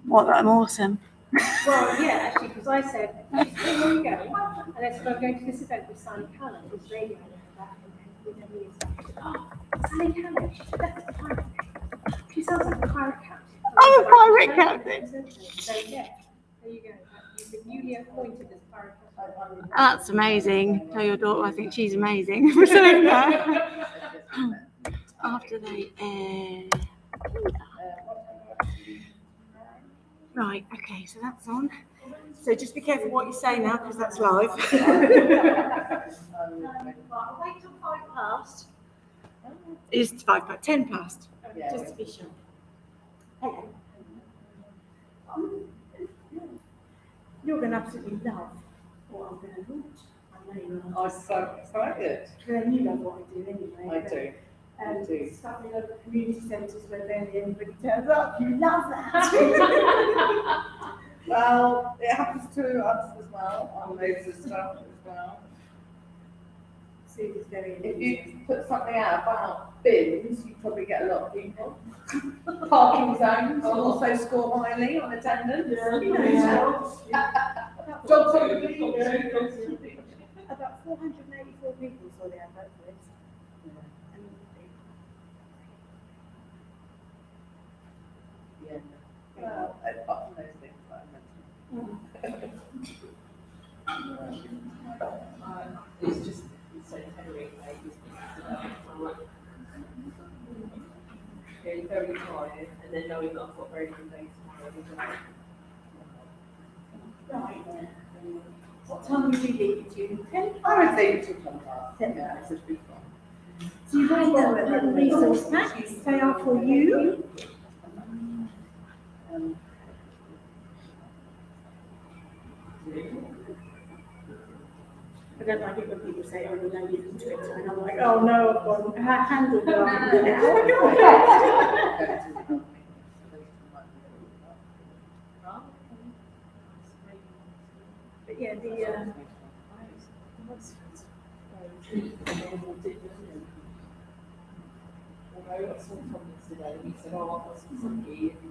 What, that I'm awesome? Well, yeah, actually, because I said, where are you going? And I said, I'm going to this event with Sally Callan, who's radio that, and we never used that. Oh, Sally Callan, she said, that's a pirate. She sounds like a pirate captain. I'm a pirate captain. So, yeah, there you go. You've been newly appointed as pirate captain. That's amazing. Tell your daughter I think she's amazing for saying that. After they Right, okay, so that's on. So just be careful what you say now because that's live. Well, I'll wait till 5 past. It's 10 past. Just to be sure. Hello. You're going to absolutely love what I'm going to launch. I know you are. I'm so excited. Because you love what I do anyway. I do. Stuff in local community centres where barely anybody turns up. You love that. Well, it happens to us as well, on loads of stuff as well. Sue's very If you put something out about bins, you probably get a lot of people. Parking zones will also score highly on attendance. Dogs on the beach. About 484 people saw the advert for it. Yeah. Well, apart from those things that I mentioned. It's just so Henry feeling very tired and then knowing that I've got very good days tomorrow. Right. What time would you leave to? 10? I would say 2 past. Yeah, it's a big one. So you've all got a little resource packs. They are for you. I don't like it when people say, oh, you know, you can Twitter, and I'm like, oh no, I've got a handle But yeah, I got some comments today, he said, oh, I've got some cookie in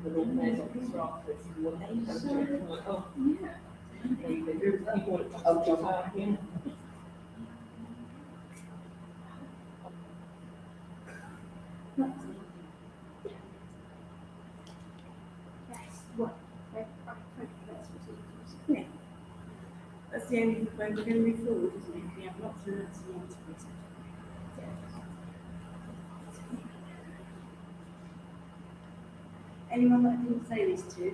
the Lord Mayor's office for afterwards, and your name comes to it, I'm like, oh, yeah. You want it to yeah. Yeah. That's the only way we're going to move forward, isn't it? We have lots and lots and lots of research. Anyone that I didn't say this to,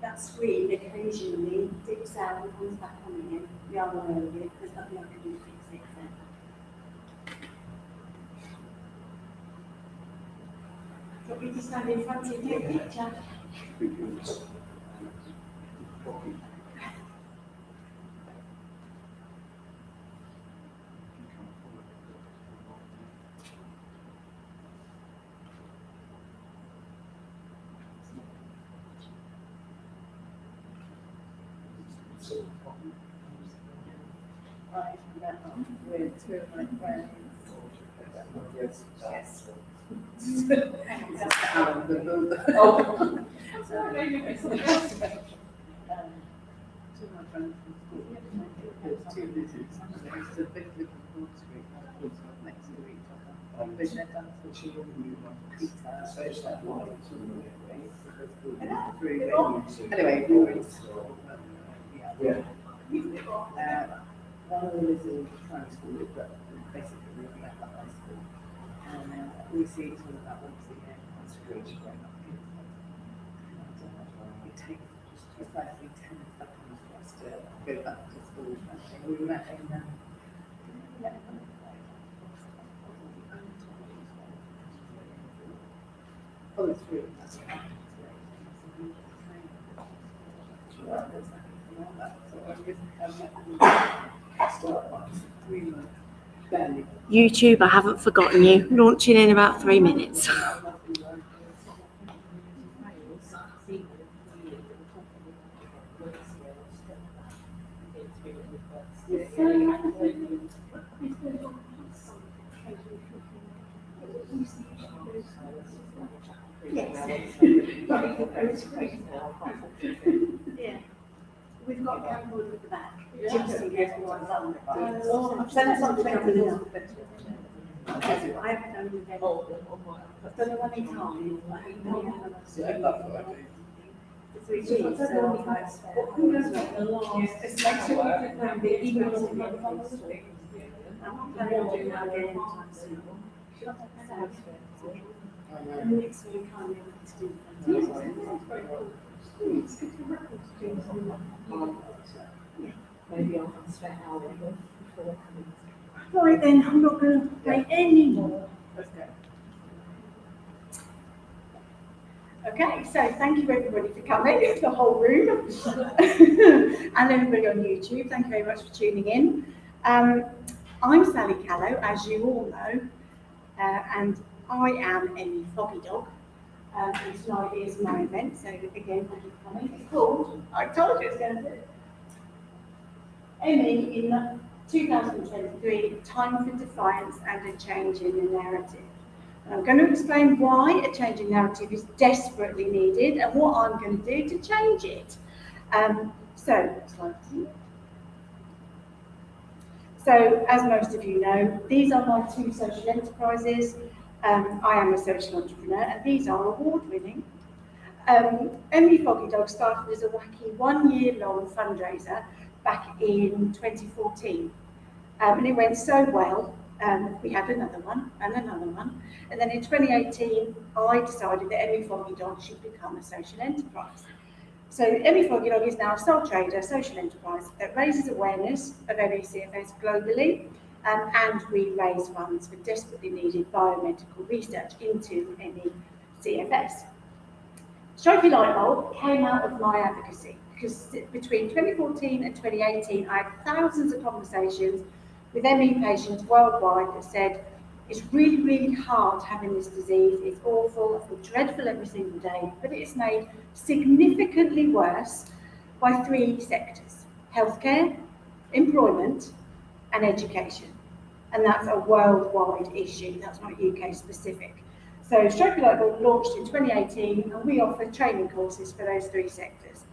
that screen occasionally dips out and comes back on again. We are aware of it, there's nothing I can do to fix it then. Do you want me to stand in front of your picture? Right, now with 2 of my friends. Yes. Alan, the builder. Oh. Sorry. 2 of my friends from school. There's 2 visits. It's a big looking Broad Street, next to each other. I've been there done for pizza, anyway, boys. Yeah. One of them is in primary school, but basically we met at high school. And we see each other about once a year. That's really great. It takes just precisely 10 seconds for us to go back to school. We met in oh, it's really that's right. YouTube, I haven't forgotten you. Launching in about 3 minutes. Yeah. We've got a cupboard at the back, just in case anyone's on it. Send something out with us. I haven't done with them. I've done it one time, but I haven't done Yeah, that's what I do. for 3 weeks, so I was like, what can we do? Just make sure you put down the emails in the office. I'm planning on doing that again anytime soon. And next week I'm able to do Maybe I'll spend an hour before I come in. Right then, I'm not going to play any more. Let's go. Okay, so thank you everybody for coming, the whole room, and everybody on YouTube. Thank you very much for tuning in. I'm Sally Callow, as you all know, and I am Emmy Foggy Dog. And tonight is my event, so again, thank you for coming. It's called, I told you it's going to be Emmy in 2023, Time for Defiance and a Change in the Narrative. I'm going to explain why a change in narrative is desperately needed and what I'm going to do to change it. So, as most of you know, these are my 2 social enterprises. I am a social entrepreneur, and these are award-winning. Emmy Foggy Dog started as a wacky 1-year-long fundraiser back in 2014, and it went so well. We had another one, and then in 2018 I decided that Emmy Foggy Dog should become a social enterprise. So Emmy Foggy Dog is now a sole trader social enterprise that raises awareness of ME/CFS globally, and we raise funds for desperately needed biomedical research into ME/CFS. Stripey Lightbulb came out of my advocacy because between 2014 and 2018 I had thousands of conversations with ME patients worldwide that said, it's really, really hard having this disease, it's awful, I feel dreadful every single day, but it's made significantly worse by 3 sectors: healthcare, employment, and education. And that's a worldwide issue, that's not UK specific. So Stripey Lightbulb launched in 2018, and we offer training courses for those 3 sectors.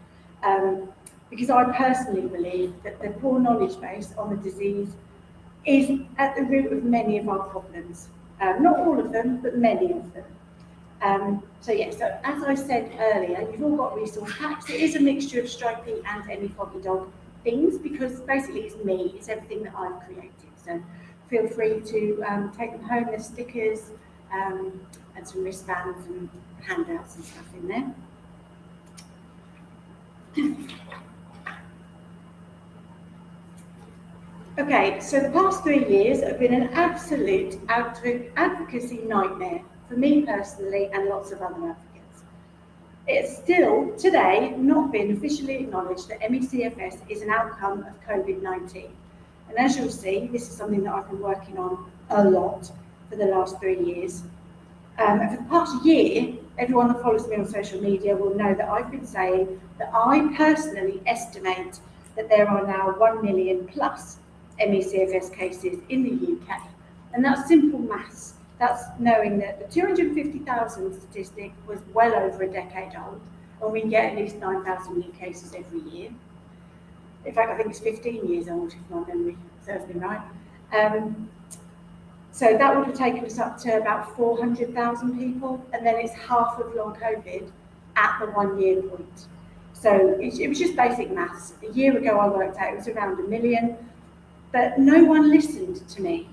Because I personally believe that the poor knowledge base on the disease is at the root of many of our problems. Not all of them, but many of them. So as I said earlier, you've all got resource packs. It is a mixture of Stripey and Emmy Foggy Dog things, because basically it's me, it's everything that I've created. So feel free to take them home. There's stickers and some wristbands and handouts and stuff in there. Okay, so the past 3 years have been an absolute advocacy nightmare for me personally and lots of other advocates. It's still, today, not been officially acknowledged that ME/CFS is an outcome of COVID-19. And as you'll see, this is something that I've been working on a lot for the last 3 years. And for the past year, everyone that follows me on social media will know that I've been saying that I personally estimate that there are now 1 million plus ME/CFS cases in the UK. And that's simple maths. That's knowing that the 250,000 statistic was well over a decade old, and we get at least 9,000 new cases every year. In fact, I think it's 15 years old, if my memory serves me right. So that would have taken us up to about 400,000 people, and then it's half of long COVID at the 1 year point. So it was just basic maths. A year ago I worked out it was around 1 million, but no one listened to me.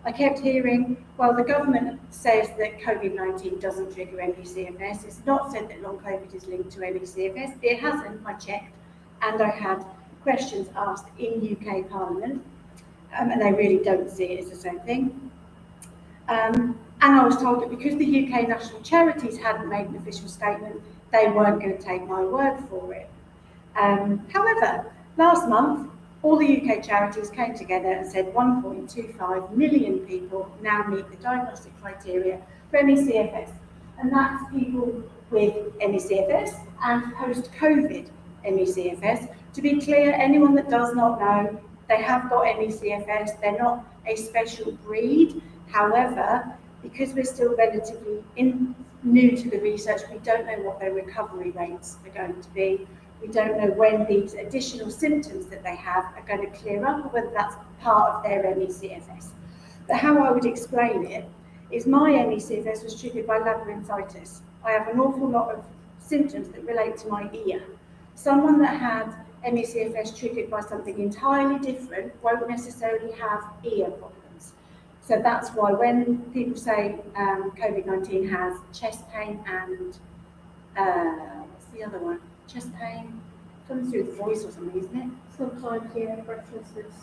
I kept hearing, well, the government says that COVID-19 doesn't trigger ME/CFS. It's not said that long COVID is linked to ME/CFS. It hasn't, I checked, and I had questions asked in UK Parliament, and they really don't see it as the same thing. And I was told that because the UK national charities hadn't made an official statement, they weren't going to take my word for it. However, last month, all the UK charities came together and said 1.25 million people now meet the diagnostic criteria for ME/CFS. And that's people with ME/CFS and post-COVID ME/CFS. To be clear, anyone that does not know, They have got ME/CFS, they're not a special breed. However, because we're still relatively new to the research, we don't know what their recovery rates are going to be. We don't know when these additional symptoms that they have are going to clear up, or whether that's part of their ME/CFS. But how I would explain it is my ME/CFS was triggered by labyrinthitis. I have an awful lot of symptoms that relate to my ear. Someone that had ME/CFS triggered by something entirely different won't necessarily have ear problems. So that's why when people say COVID-19 has chest pain and what's the other one? Chest pain comes through the voice or something, isn't it? Sometimes, yeah, breathlessness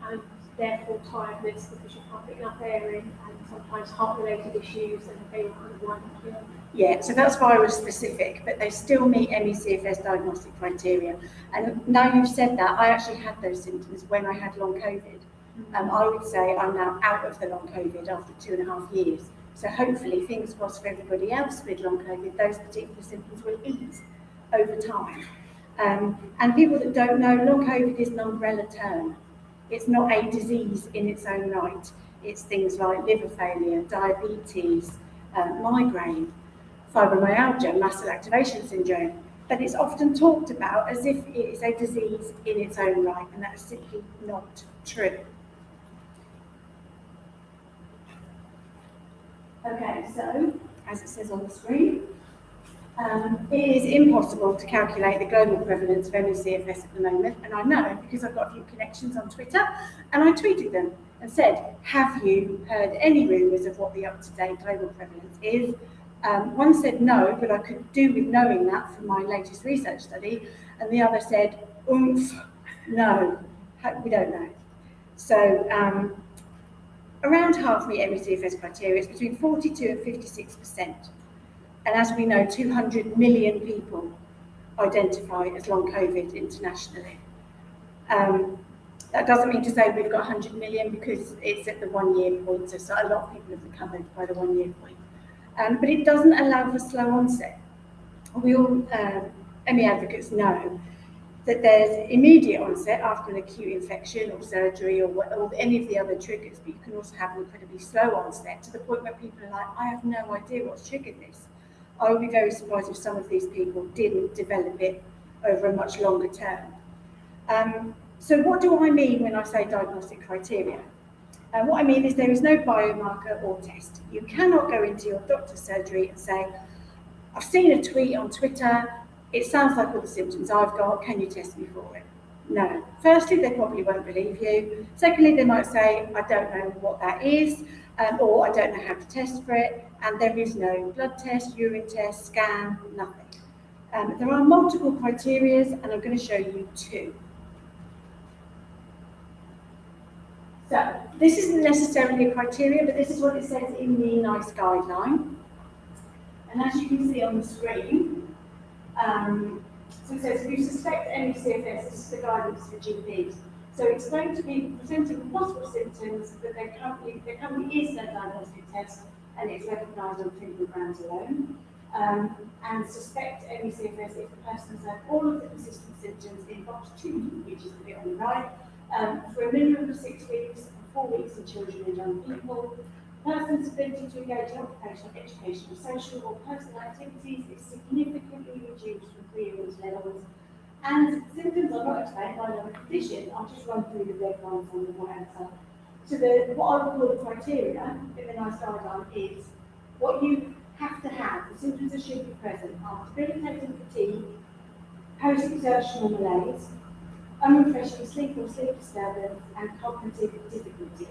and therefore tiredness because you can't pick enough air in, and sometimes heart-related issues and they kind of wind up here. Yeah, so that's virus specific, but they still meet ME/CFS diagnostic criteria. And now you've said that, I actually had those symptoms when I had long COVID. I would say I'm now out of the long COVID after 2.5 years. So hopefully, fingers crossed for everybody else with long COVID, those particular symptoms will ease over time. And people that don't know, long COVID is an umbrella term. It's not a disease in its own right. It's things like liver failure, diabetes, migraine, fibromyalgia, muscle activation syndrome. But it's often talked about as if it is a disease in its own right, and that is simply not true. Okay, so as it says on the screen, it is impossible to calculate the global prevalence of ME/CFS at the moment, and I know because I've got a few connections on Twitter, and I tweeted them and said, have you heard any rumours of what the up-to-date global prevalence is? One said no, but I could do with knowing that from my latest research study, and the other said, oomph, no, we don't know. So around half meet ME/CFS criteria. It's between 42 and 56%. And as we know, 200 million people identify as long COVID internationally. That doesn't mean to say we've got 100 million because it's at the 1 year point, so a lot of people have recovered by the 1 year point. But it doesn't allow for slow onset. We all, ME advocates know that there's immediate onset after an acute infection or surgery or any of the other triggers, but you can also have an incredibly slow onset to the point where people are like, I have no idea what's triggered this. I would be very surprised if some of these people didn't develop it over a much longer term. So what do I mean when I say diagnostic criteria? What I mean is there is no biomarker or test. You cannot go into your doctor's surgery and say, I've seen a tweet on Twitter, it sounds like all the symptoms I've got, can you test me for it? No. Firstly, they probably won't believe you. Secondly, they might say, I don't know what that is, or I don't know how to test for it, and there is no blood test, urine test, scan, nothing. There are multiple criteria, and I'm going to show you 2. So, this isn't necessarily a criteria, but this is what it says in the NICE guideline. And as you can see on the screen, so it says, if you suspect ME/CFS, this is the guidance for GPs. So it's going to be presenting with possible symptoms, but there currently is no diagnostic test, and it's recognised on clinical grounds alone. And suspect ME/CFS if the person has had all of the persistent symptoms in box 2, which is the bit on the right, for a minimum of 6 weeks and 4 weeks in children and young people. Person's ability to engage in occupational, educational, social or personal activities is significantly reduced from pre-illness levels. And symptoms are not explained by another condition. I'll just run through the red lines on the right-hand side. So what I would call the criteria in the NICE guideline is what you have to have, the symptoms that should be present are debilitating fatigue, post-exertional malaise, unrefreshing sleep or sleep disturbance, and cognitive difficulties.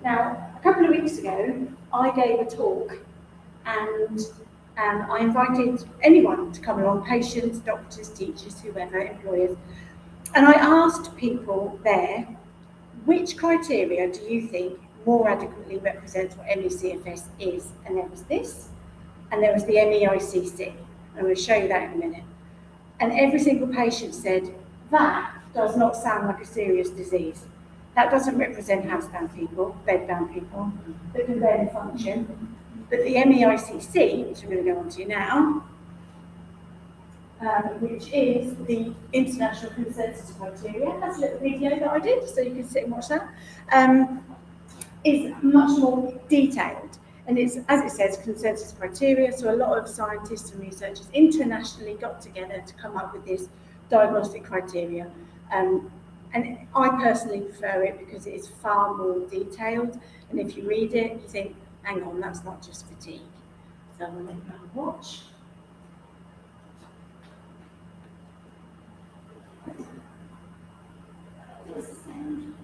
Now, a couple of weeks ago, I gave a talk and I invited anyone to come along, patients, doctors, teachers, whoever, employers, and I asked people there, which criteria do you think more adequately represents what ME/CFS is? And there was this, and there was the MEICC. I'm going to show you that in a minute. And every single patient said, that does not sound like a serious disease. That doesn't represent housebound people, bedbound people that can barely function. But the MEICC, which I'm going to go on to now, which is the international consensus criteria. That's a little video that I did, so you can sit and watch that. Is much more detailed, and it's, as it says, consensus criteria. So a lot of scientists and researchers internationally got together to come up with this diagnostic criteria. And I personally prefer it because it is far more detailed. And if you read it, you think, hang on, that's not just fatigue. So I'm going to go and watch. What's the sound?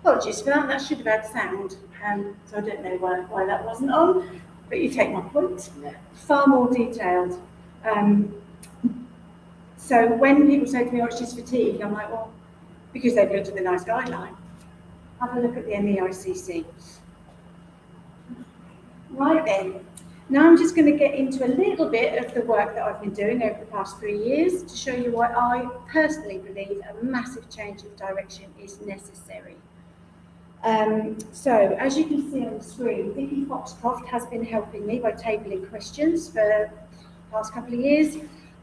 Apologies for that, that should have had sound, so I don't know why that wasn't on, but you take my point. Far more detailed. So when people say to me, oh, it's just fatigue, I'm like, well, because they've looked at the NICE guideline. Have a look at the MEICC. Right then, now I'm just going to get into a little bit of the work that I've been doing over the past 3 years to show you why I personally believe a massive change of direction is necessary. So, as you can see on the screen, Vicky Foxcroft has been helping me by tabling questions for the past couple of years.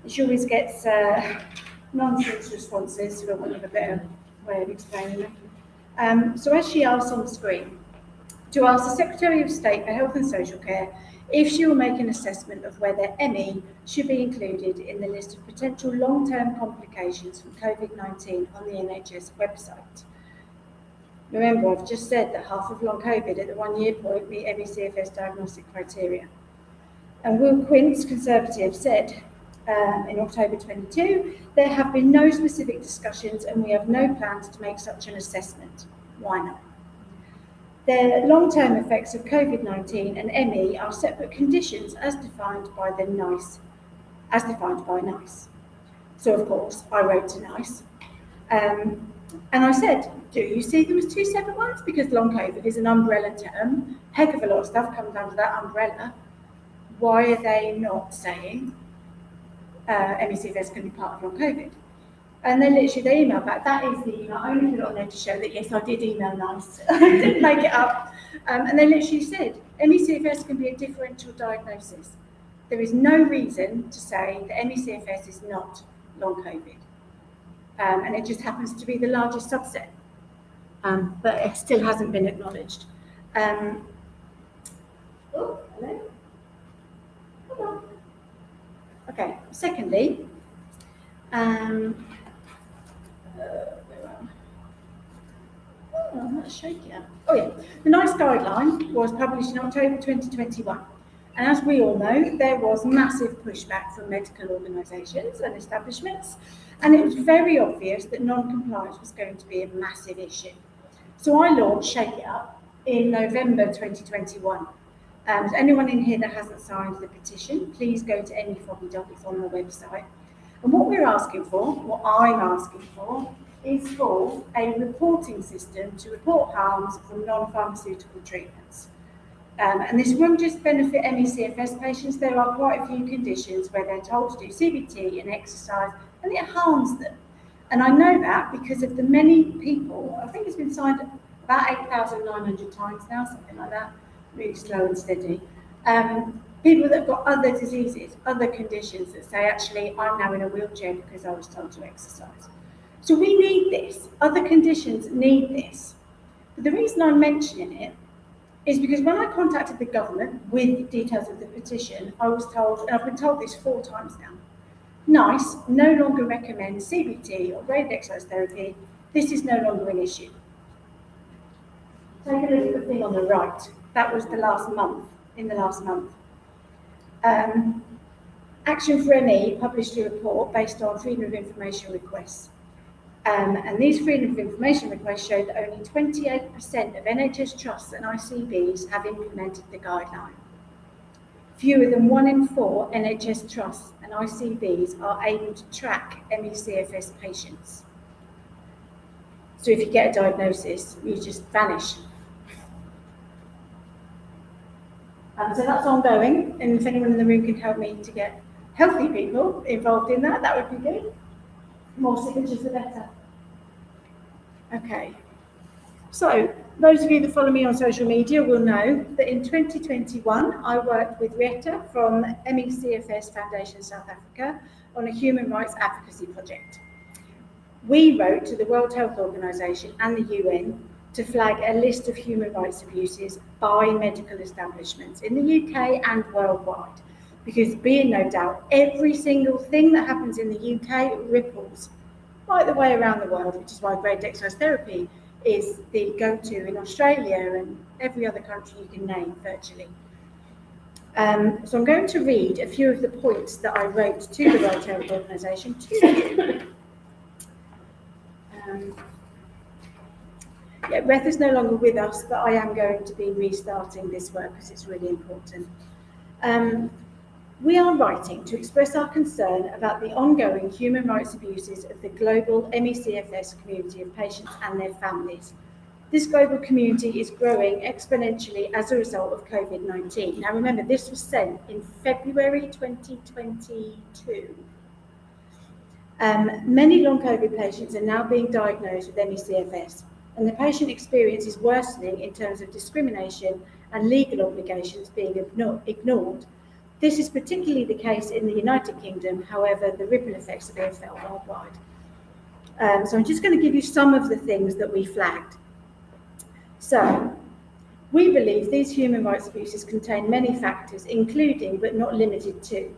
She always gets nonsense responses, for want of a better way of explaining them. So, as she asks on the screen, to ask the Secretary of State for Health and Social Care if she will make an assessment of whether ME should be included in the list of potential long-term complications from COVID-19 on the NHS website. Remember, I've just said that half of long COVID at the 1 year point meet MECFS diagnostic criteria. And Will Quince, Conservative, said in October 22, there have been no specific discussions and we have no plans to make such an assessment. Why not? The long-term effects of COVID-19 and ME are separate conditions as defined by NICE. So, of course, I wrote to NICE. And I said, do you see them as two separate ones? Because long COVID is an umbrella term. Heck of a lot of stuff comes under that umbrella. Why are they not saying MECFS can be part of long COVID? And then literally they emailed back. That is the email. I only put it on there to show that, yes, I did email NICE. I didn't make it up. And they literally said, MECFS can be a differential diagnosis. There is no reason to say that MECFS is not long COVID. And it just happens to be the largest subset, but it still hasn't been acknowledged. Oh, hello. Okay, secondly, let's shake it up. Oh yeah, the NICE guideline was published in October 2021. And as we all know, there was massive pushback from medical organisations and establishments, and it was very obvious that non-compliance was going to be a massive issue. So I launched Shake It Up in November 2021. Anyone in here that hasn't signed the petition, please go to any foggy dog, it's on the website. And what we're asking for, what I'm asking for, is for a reporting system to report harms from non-pharmaceutical treatments. And this won't just benefit ME/CFS patients, there are quite a few conditions where they're told to do CBT and exercise, and it harms them. And I know that because of the many people, I think it's been signed about 8,900 times now, something like that, really slow and steady. People that have got other diseases, other conditions that say, actually, I'm now in a wheelchair because I was told to exercise. So we need this. Other conditions need this. But the reason I'm mentioning it is because when I contacted the government with details of the petition, I was told, and I've been told this 4 times now, NICE no longer recommends CBT or graded exercise therapy. This is no longer an issue. Take a look at the thing on the right. That was the last month, in the last month. Action for ME published a report based on freedom of information requests. And these freedom of information requests showed that only 28% of NHS trusts and ICBs have implemented the guideline. Fewer than 1 in 4 NHS trusts and ICBs are able to track ME/CFS patients. So if you get a diagnosis, you just vanish. So that's ongoing, and if anyone in the room can help me to get healthy people involved in that, that would be good. More signatures, the better. Okay. So, those of you that follow me on social media will know that in 2021, I worked with Rieta from ME/CFS Foundation South Africa on a human rights advocacy project. We wrote to the World Health Organization and the UN to flag a list of human rights abuses by medical establishments in the UK and worldwide. Because be in no doubt, every single thing that happens in the UK ripples right the way around the world, which is why graded exercise therapy is the go-to in Australia and every other country you can name virtually. So I'm going to read a few of the points that I wrote to the World Health Organization to you. Reth is no longer with us, but I am going to be restarting this work because it's really important. We are writing to express our concern about the ongoing human rights abuses of the global ME/CFS community of patients and their families. This global community is growing exponentially as a result of COVID-19. Now remember, this was sent in February 2022. Many long COVID patients are now being diagnosed with ME/CFS, and the patient experience is worsening in terms of discrimination and legal obligations being ignored. This is particularly the case in the United Kingdom, however, the ripple effects are being felt worldwide. So I'm just going to give you some of the things that we flagged. So, we believe these human rights abuses contain many factors, including but not limited to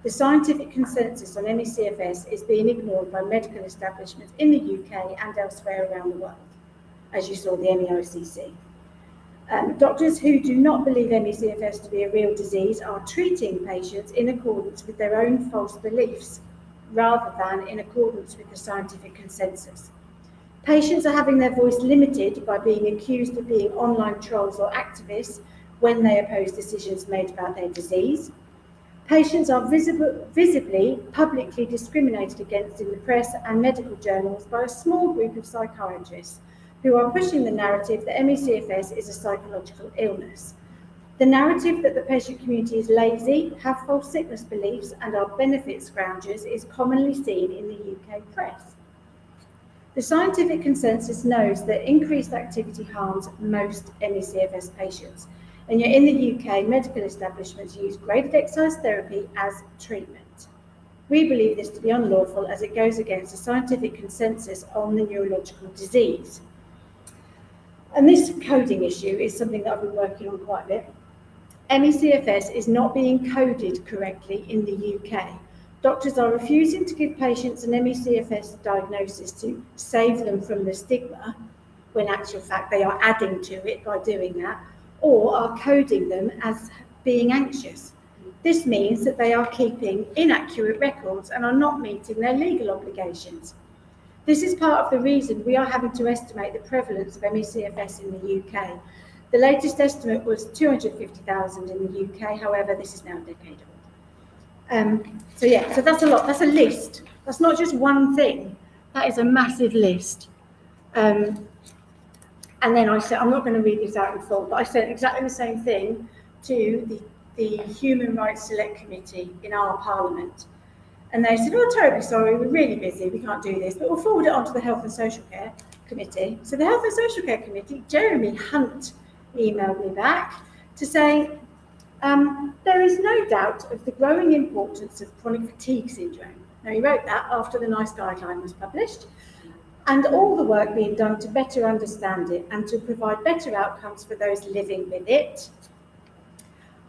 the scientific consensus on ME/CFS is being ignored by medical establishments in the UK and elsewhere around the world, as you saw the MEICC. Doctors who do not believe ME/CFS to be a real disease are treating patients in accordance with their own false beliefs, rather than in accordance with the scientific consensus. Patients are having their voice limited by being accused of being online trolls or activists when they oppose decisions made about their disease. Patients are visibly, publicly discriminated against in the press and medical journals by a small group of psychiatrists who are pushing the narrative that ME/CFS is a psychological illness. The narrative that the patient community is lazy, have false sickness beliefs, and are benefit scroungers is commonly seen in the UK press. The scientific consensus knows that increased activity harms most ME/CFS patients, and yet in the UK, medical establishments use graded exercise therapy as treatment. We believe this to be unlawful as it goes against the scientific consensus on the neurological disease. And this coding issue is something that I've been working on quite a bit. ME/CFS is not being coded correctly in the UK. Doctors are refusing to give patients an ME/CFS diagnosis to save them from the stigma, when in actual fact they are adding to it by doing that, or are coding them as being anxious. This means that they are keeping inaccurate records and are not meeting their legal obligations. This is part of the reason we are having to estimate the prevalence of ME/CFS in the UK. The latest estimate was 250,000 in the UK, however, this is now a decade old. So that's a lot, that's a list. That's not just one thing, that is a massive list. And then I said, I'm not going to read this out in full, but I said exactly the same thing to the Human Rights Select Committee in our Parliament. And they said, oh, terribly sorry, we're really busy, we can't do this, but we'll forward it on to the Health and Social Care Committee. So the Health and Social Care Committee, Jeremy Hunt emailed me back to say, there is no doubt of the growing importance of chronic fatigue syndrome. Now, he wrote that after the NICE guideline was published, and all the work being done to better understand it and to provide better outcomes for those living with it.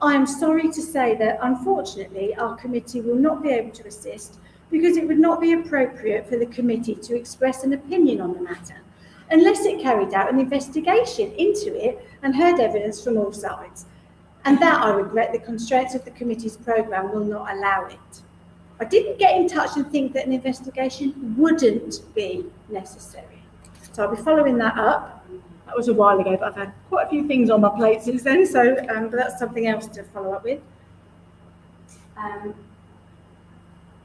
I am sorry to say that, unfortunately, our committee will not be able to assist because it would not be appropriate for the committee to express an opinion on the matter unless it carried out an investigation into it and heard evidence from all sides. And that, I regret, the constraints of the committee's programme will not allow it. I didn't get in touch and think that an investigation wouldn't be necessary. So I'll be following that up. That was a while ago, but I've had quite a few things on my plate since then, so but that's something else to follow up with. Now,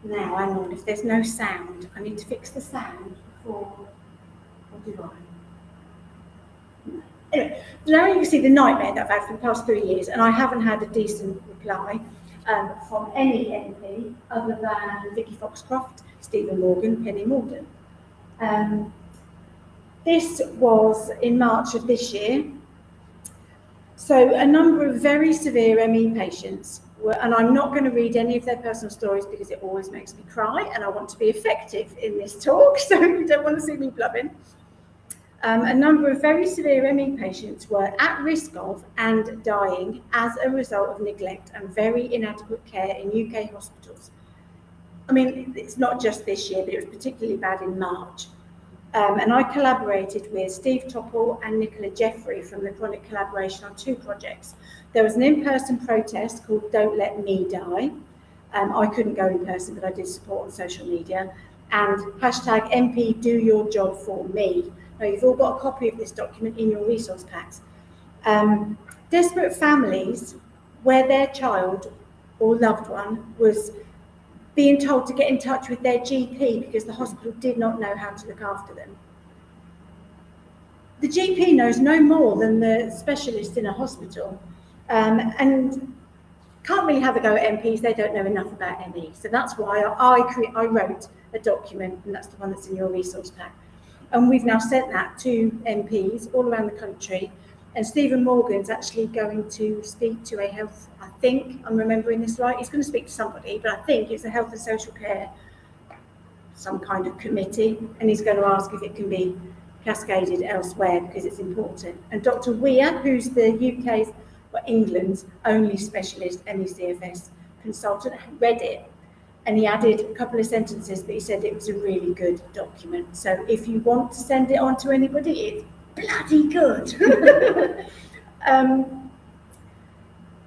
hang on, if there's no sound, I need to fix the sound before I do I? No. Anyway, now you can see the nightmare that I've had for the past 3 years, and I haven't had a decent reply from any MP other than Vicky Foxcroft, Stephen Morgan, Penny Morgan. This was in March of this year. So a number of very severe ME patients were, and I'm not going to read any of their personal stories because it always makes me cry, and I want to be effective in this talk, so you don't want to see me blubbing. A number of very severe ME patients were at risk of and dying as a result of neglect and very inadequate care in UK hospitals. I mean, it's not just this year, but it was particularly bad in March. And I collaborated with Steve Topple and Nicola Jeffrey from the Chronic Collaboration on 2 projects. There was an in-person protest called Don't Let Me Die. I couldn't go in person, but I did support on social media. And hashtag MP Do Your Job For Me. Now, you've all got a copy of this document in your resource packs. Desperate families where their child or loved one was being told to get in touch with their GP because the hospital did not know how to look after them. The GP knows no more than the specialist in a hospital, and can't really have a go at MPs, they don't know enough about ME. So that's why I wrote a document, and that's the one that's in your resource pack. And we've now sent that to MPs all around the country. And Stephen Morgan's actually going to speak to a health, I think I'm remembering this right, he's going to speak to somebody, but I think it's a health and social care, some kind of committee, and he's going to ask if it can be cascaded elsewhere because it's important. And Dr. Weir, who's the UK's, or England's only specialist ME/CFS consultant, read it, and he added a couple of sentences, but he said it was a really good document. So if you want to send it on to anybody, it's bloody good.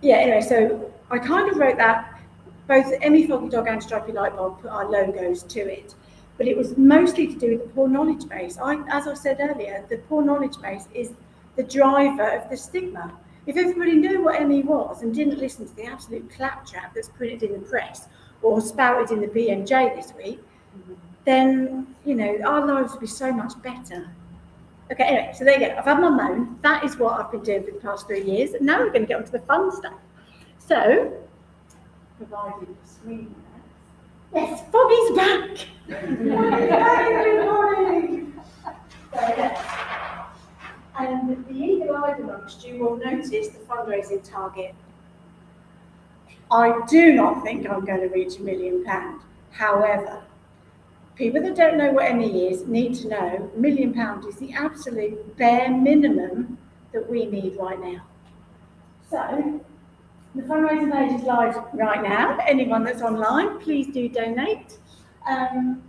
Anyway, so I kind of wrote that, both ME Foggy Dog and Stripy Lightbulb put our logos to it, but it was mostly to do with the poor knowledge base. As I said earlier, the poor knowledge base is the driver of the stigma. If everybody knew what ME was and didn't listen to the absolute claptrap that's printed in the press or spouted in the BMJ this week, then, you know, our lives would be so much better. Okay, anyway, so there you go. I've had my moan. That is what I've been doing for the past 3 years. And now we're going to get on to the fun stuff. So, provided the screen there. Yes, Foggy's back! Good morning! And the eagle-eyed amongst you will notice the fundraising target. I do not think I'm going to reach £1 million. However, people that don't know what ME is need to know £1 million is the absolute bare minimum that we need right now. So, The fundraising page is live right now. Anyone that's online, please do donate. And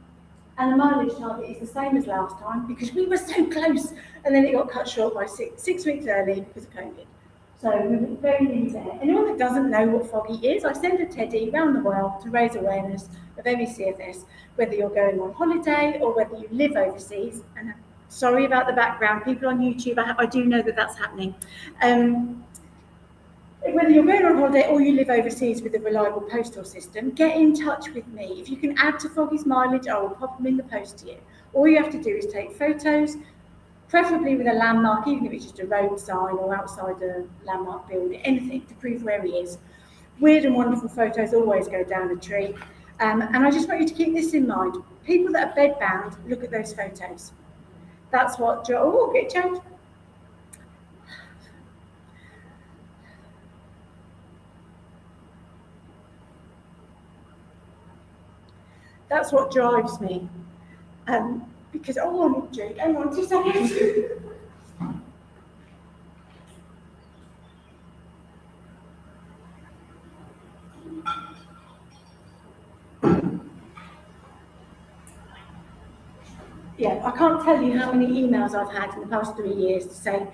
the mileage target is the same as last time because we were so close, and then it got cut short by six weeks early because of COVID. So we were very nearly there. Anyone that doesn't know what Foggy is, I send a teddy around the world to raise awareness of MECFS, whether you're going on holiday or whether you live overseas. And sorry about the background, people on YouTube, I do know that that's happening. Whether you're going on holiday or you live overseas with a reliable postal system, get in touch with me. If you can add to Foggy's mileage, I will pop them in the post to you. All you have to do is take photos, preferably with a landmark, even if it's just a road sign or outside a landmark building, anything to prove where he is. Weird and wonderful photos always go down a tree. And I just want you to keep this in mind. People that are bedbound, look at those photos. That's what, get changed. That's what drives me. Because, I'm not joking, hang on 2 seconds. Yeah, I can't tell you how many emails I've had in the past 3 years to say,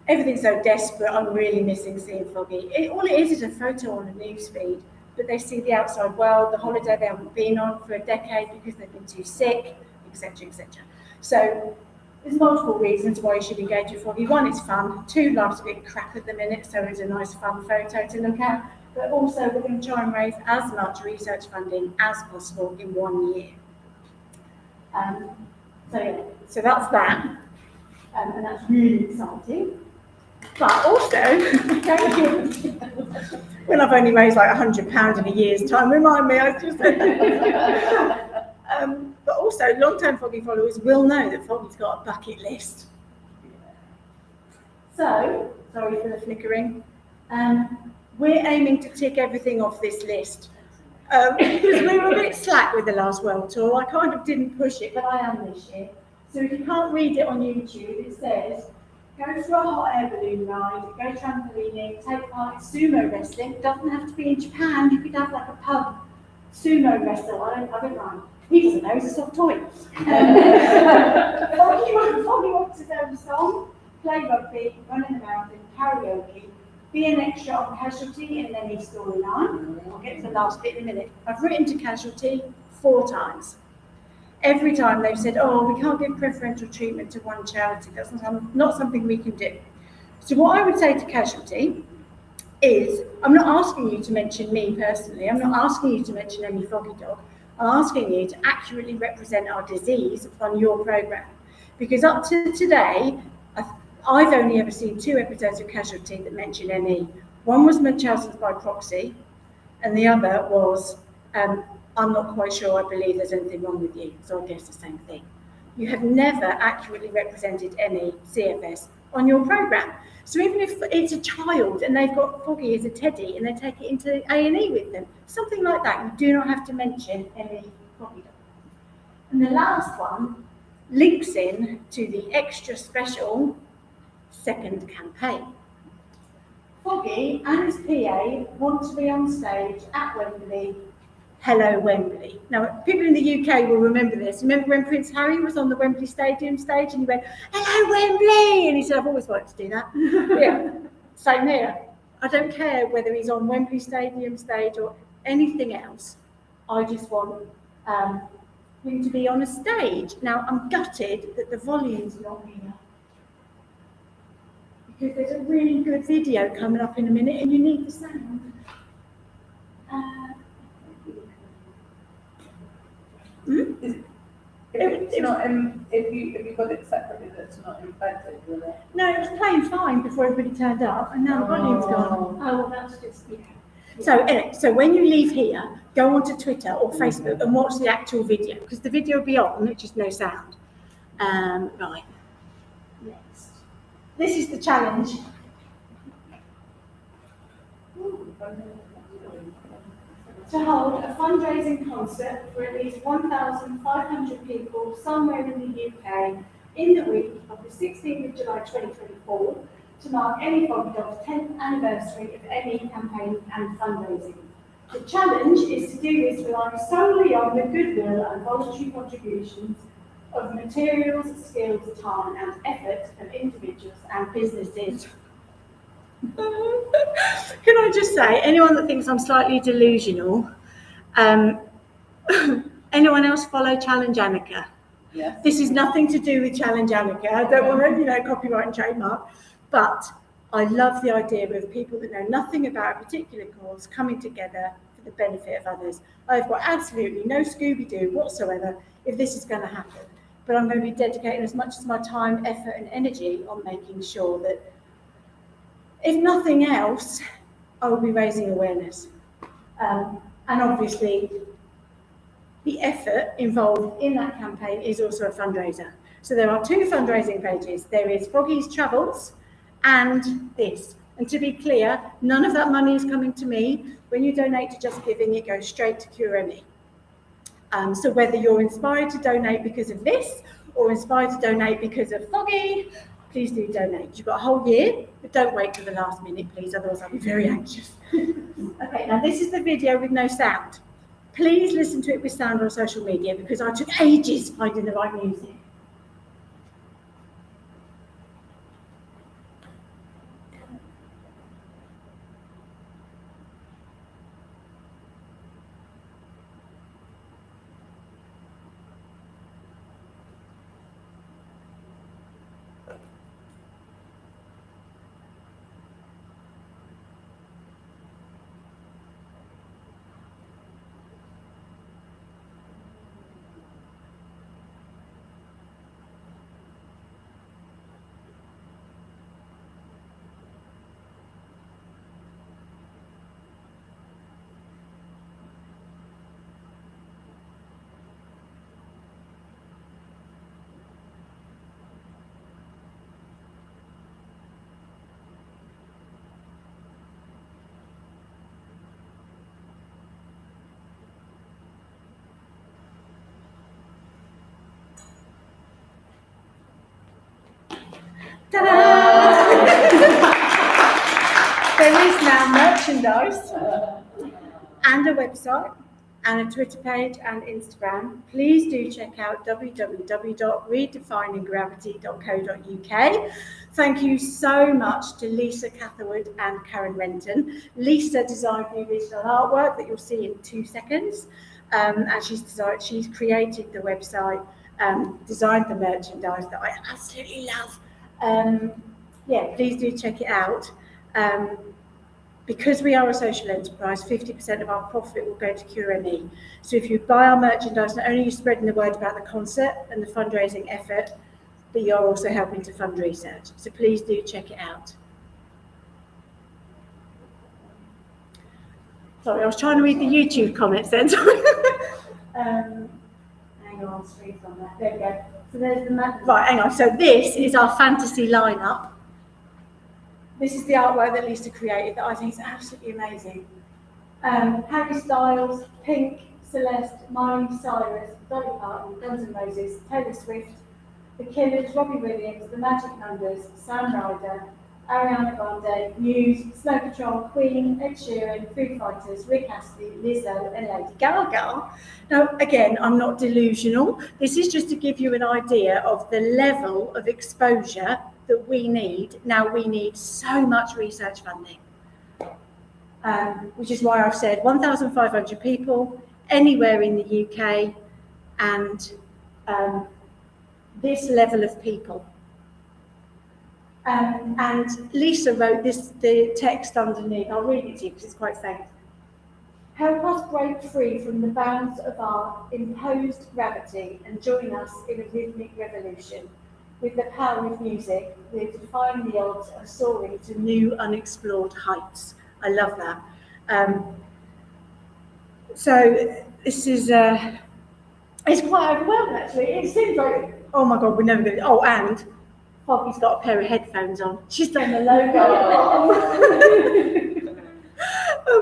everything's so desperate, I'm really missing seeing Foggy. All it is a photo on a news feed, but they see the outside world, the holiday they haven't been on for a decade because they've been too sick, etc., etc. So there's multiple reasons why you should engage with Foggy. One, it's fun. Two, life's a bit crap at the minute, so it's a nice fun photo to look at. But also we're going to try and raise as much research funding as possible in 1 year. So that's that, and that's really exciting. But also, thank you. When I've only raised like £100 in a year's time, remind me. But also, long-term Foggy followers will know that Foggy's got a bucket list. So, sorry for the flickering. We're aiming to tick everything off this list. Because we were a bit slack with the last World Tour. I kind of didn't push it, but I am this year. So if you can't read it on YouTube, it says, go for a hot air balloon ride, go trampolining, take part in sumo wrestling. It doesn't have to be in Japan. You could have like a pub sumo wrestle. I don't mind. He doesn't know, it's a soft toy. Foggy wants to know the song, play rugby, run in the mountain, karaoke, be an extra on Casualty and then his storyline. I'll get to the last bit in a minute. I've written to Casualty 4 times. Every time they've said, oh, we can't give preferential treatment to one charity. That's not something we can do. So what I would say to Casualty is, I'm not asking you to mention me personally. I'm not asking you to mention any Foggy dog. I'm asking you to accurately represent our disease on your programme. Because up to today, I've only ever seen 2 episodes of Casualty that mention ME. One was Munchausen's by proxy, and the other was, I'm not quite sure, I believe there's anything wrong with you, so I guess the same thing. You have never accurately represented ME, CFS on your programme. So even if it's a child and they've got Foggy as a teddy and they take it into A&E with them, something like that, you do not have to mention ME Foggy dog. And the last one links in to the extra special second campaign. Foggy and his PA want to be on stage at Wembley. Hello Wembley. Now, people in the UK will remember this. Remember when Prince Harry was on the Wembley Stadium stage and he went, hello Wembley, and he said, I've always wanted to do that. Yeah, same here. I don't care whether he's on Wembley Stadium stage or anything else. I just want him to be on a stage. Now, I'm gutted that the volume's not here, because there's a really good video coming up in a minute and you need the sound. It's not if you got it separately, that's not embedded, will it? No, it was playing fine before everybody turned up, and now the volume's gone. Oh, well, that's just, yeah. So anyway, so when you leave here, go onto Twitter or Facebook and watch the actual video, because the video will be on, it's just no sound. Right. Next. This is the challenge. To hold a fundraising concert for at least 1,500 people somewhere in the UK in the week of the 16th of July 2024 to mark Emmy Foggy Dog's 10th anniversary of Emmy campaign and fundraising. The challenge is to do this relying solely on the goodwill and voluntary contributions of materials, skills, time and effort of individuals and businesses. Can I just say, anyone that thinks I'm slightly delusional, anyone else follow Challenge Annika? Yes. This is nothing to do with Challenge Annika. I don't want to, copyright and trademark, but I love the idea of people that know nothing about a particular cause coming together for the benefit of others. I've got absolutely no Scooby-Doo whatsoever if this is going to happen, but I'm going to be dedicating as much as my time, effort and energy on making sure that, if nothing else, I will be raising awareness. And obviously, the effort involved in that campaign is also a fundraiser. So there are two fundraising pages. There is Foggy's Travels and this. And to be clear, none of that money is coming to me. When you donate to Just Giving, it goes straight to Cure Emmy. So whether you're inspired to donate because of this or inspired to donate because of Foggy, please do donate. You've got a whole year, but don't wait till the last minute, please, otherwise I'll be very anxious. Okay, now this is the video with no sound. Please listen to it with sound on social media because I took ages finding the right music. There is now merchandise and a website and a Twitter page and Instagram. Please do check out www.redefininggravity.co.uk. Thank you so much to Lisa Catherwood and Karen Renton. Lisa designed the original artwork that you'll see in 2 seconds, and she's created the website, designed the merchandise that I absolutely love. Please do check it out. Because we are a social enterprise, 50% of our profit will go to Cure Emmy. So if you buy our merchandise, not only are you spreading the word about the concert and the fundraising effort, but you're also helping to fund research. So please do check it out. Sorry, I was trying to read the YouTube comments then. Hang on, streets on that. There we go. So there's the map. Right, hang on. So this is our fantasy lineup. This is the artwork that Lisa created that I think is absolutely amazing. Harry Styles, Pink, Celeste, Miley Cyrus, Dolly Parton, Guns N' Roses, Taylor Swift, The Killers, Robbie Williams, The Magic Numbers, Sam Ryder, Ariana Grande, Muse, Snow Patrol, Queen, Ed Sheeran, Foo Fighters, Rick Astley, Lizzo and Lady Gaga. Now, again, I'm not delusional. This is just to give you an idea of the level of exposure that we need. Now, we need so much research funding, which is why I've said 1,500 people anywhere in the UK and this level of people. And Lisa wrote the text underneath. I'll read it to you because it's quite faint. Help us break free from the bounds of our imposed gravity and join us in a rhythmic revolution. With the power of music, we're defying the odds and soaring to new unexplored heights. I love that. So this is, it's quite overwhelming actually. It seems like, oh my God, we're never going to, oh, and Foggy's got a pair of headphones on. She's done the logo.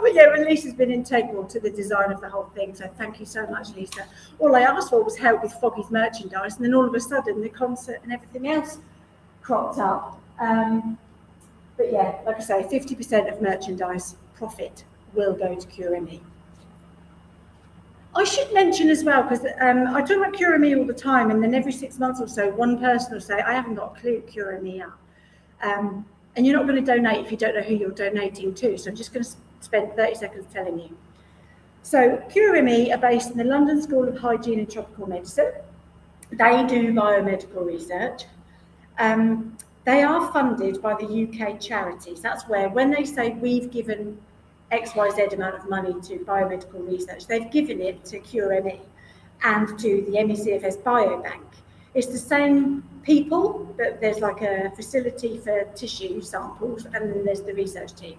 But yeah, Lisa's been integral to the design of the whole thing, so thank you so much, Lisa. All I asked for was help with Foggy's merchandise, and then all of a sudden the concert and everything else cropped up. But yeah, like I say, 50% of merchandise profit will go to QME. I should mention as well, because I talk about QME all the time, and then every 6 months or so, one person will say, I haven't got a clue QME are. And you're not going to donate if you don't know who you're donating to, so I'm just going to spend 30 seconds telling you. So QME are based in the London School of Hygiene and Tropical Medicine. They do biomedical research. They are funded by the UK charities. That's where, when they say we've given XYZ amount of money to biomedical research, they've given it to QME and to the MECFS Biobank. It's the same people, but there's like a facility for tissue samples, and then there's the research team.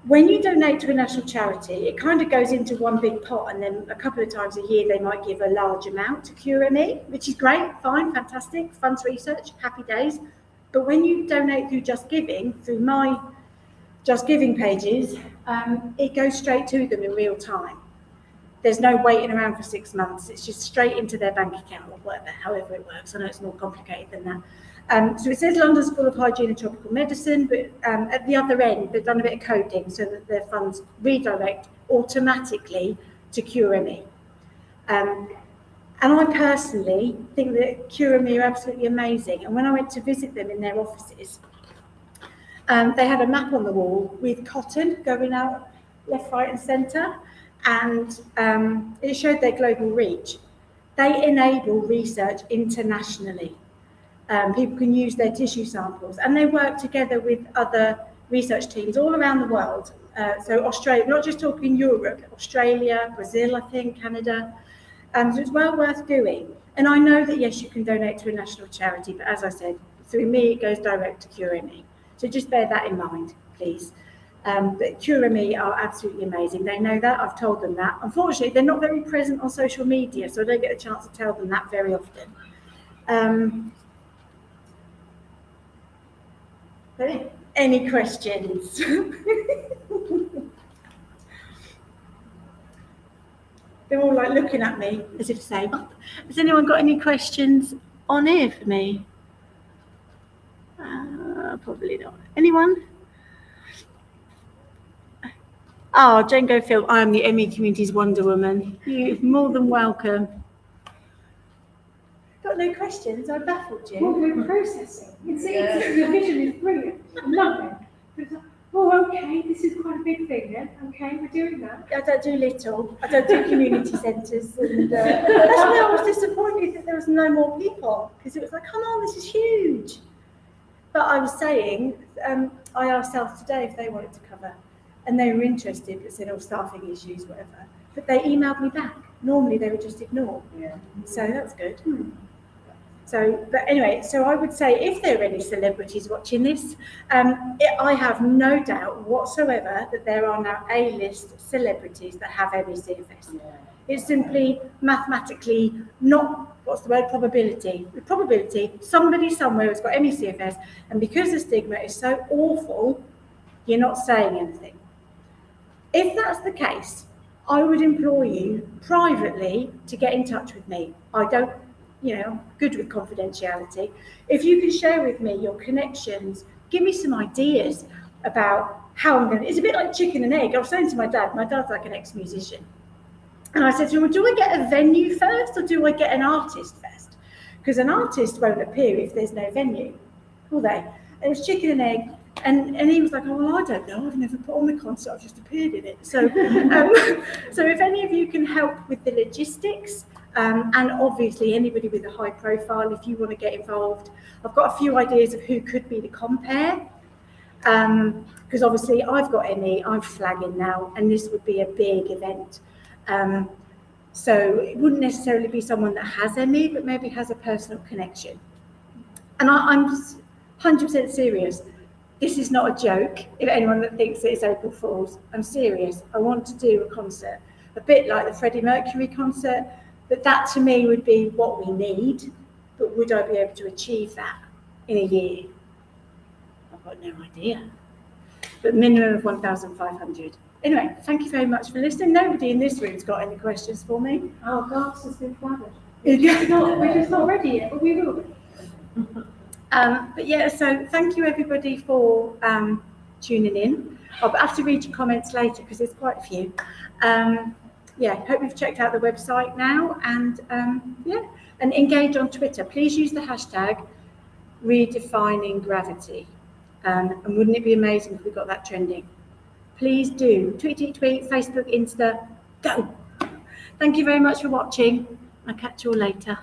When you donate to a national charity, it kind of goes into one big pot, and then a couple of times a year they might give a large amount to QME, which is great, fine, fantastic, funds research, happy days. But when you donate through Just Giving, through my Just Giving pages, it goes straight to them in real time. There's no waiting around for 6 months. It's just straight into their bank account or whatever, however it works. I know it's more complicated than that. So it says London School of Hygiene and Tropical Medicine, but at the other end, they've done a bit of coding so that their funds redirect automatically to QME. And I personally think that QME are absolutely amazing. And when I went to visit them in their offices, they had a map on the wall with cotton going out left, right and centre, and it showed their global reach. They enable research internationally. People can use their tissue samples, and they work together with other research teams all around the world. So Australia, not just talking Europe, Australia, Brazil, I think, Canada. So it's well worth doing. And I know that, yes, you can donate to a national charity, but as I said, through me, it goes direct to QME. So just bear that in mind, please. But QME are absolutely amazing. They know that. I've told them that. Unfortunately, they're not very present on social media, so I don't get a chance to tell them that very often. Any questions? They're all like looking at me as if to say, has anyone got any questions on here for me? Probably not. Anyone? Oh, Django Phil, I am the ME Community's Wonder Woman. You're more than welcome. Got no questions? I baffled you. Well, we're processing. Your vision is brilliant. I love it. It's like, oh, okay, this is quite a big thing then. Okay, we're doing that. I don't do little. I don't do community centres. And that's why I was disappointed that there was no more people, because it was like, come on, this is huge. But I was saying, I asked South today if they wanted to cover, and they were interested, but said, oh, staffing issues, whatever. But they emailed me back. Normally they would just ignore. Yeah. So that's good. So, but anyway, so I would say if there are any celebrities watching this, I have no doubt whatsoever that there are now A-list celebrities that have MECFS. Yeah. It's simply mathematically not, what's the word, probability. The probability, somebody somewhere has got MECFS, and because the stigma is so awful, you're not saying anything. If that's the case, I would implore you privately to get in touch with me. I don't, good with confidentiality. If you can share with me your connections, give me some ideas about how I'm going to, it's a bit like chicken and egg. I was saying to my dad's like an ex-musician. And I said to him, well, do I get a venue first or do I get an artist first? Because an artist won't appear if there's no venue, will they? And it was chicken and egg. And he was like, oh, well, I don't know. I've never put on the concert. I've just appeared in it. So, so if any of you can help with the logistics, and obviously anybody with a high profile, if you want to get involved, I've got a few ideas of who could be the compare. Because obviously I've got ME, I'm flagging now, and this would be a big event. So it wouldn't necessarily be someone that has ME, but maybe has a personal connection. And I'm 100% serious. This is not a joke. If anyone that thinks that it's April Fool's, I'm serious. I want to do a concert, a bit like the Freddie Mercury concert, but that to me would be what we need. But would I be able to achieve that in a year? I've got no idea. But minimum of 1,500. Anyway, thank you very much for listening. Nobody in this room's got any questions for me. Our glass has been flooded. We're just not ready yet, but we will be. But yeah, so thank you everybody for tuning in. I'll have to read your comments later because there's quite a few. Yeah, hope you've checked out the website now, and yeah, and engage on Twitter. Please use the hashtag redefining gravity. And wouldn't it be amazing if we got that trending? Please do. Tweet, Facebook, Insta, go. Thank you very much for watching. I'll catch you all later.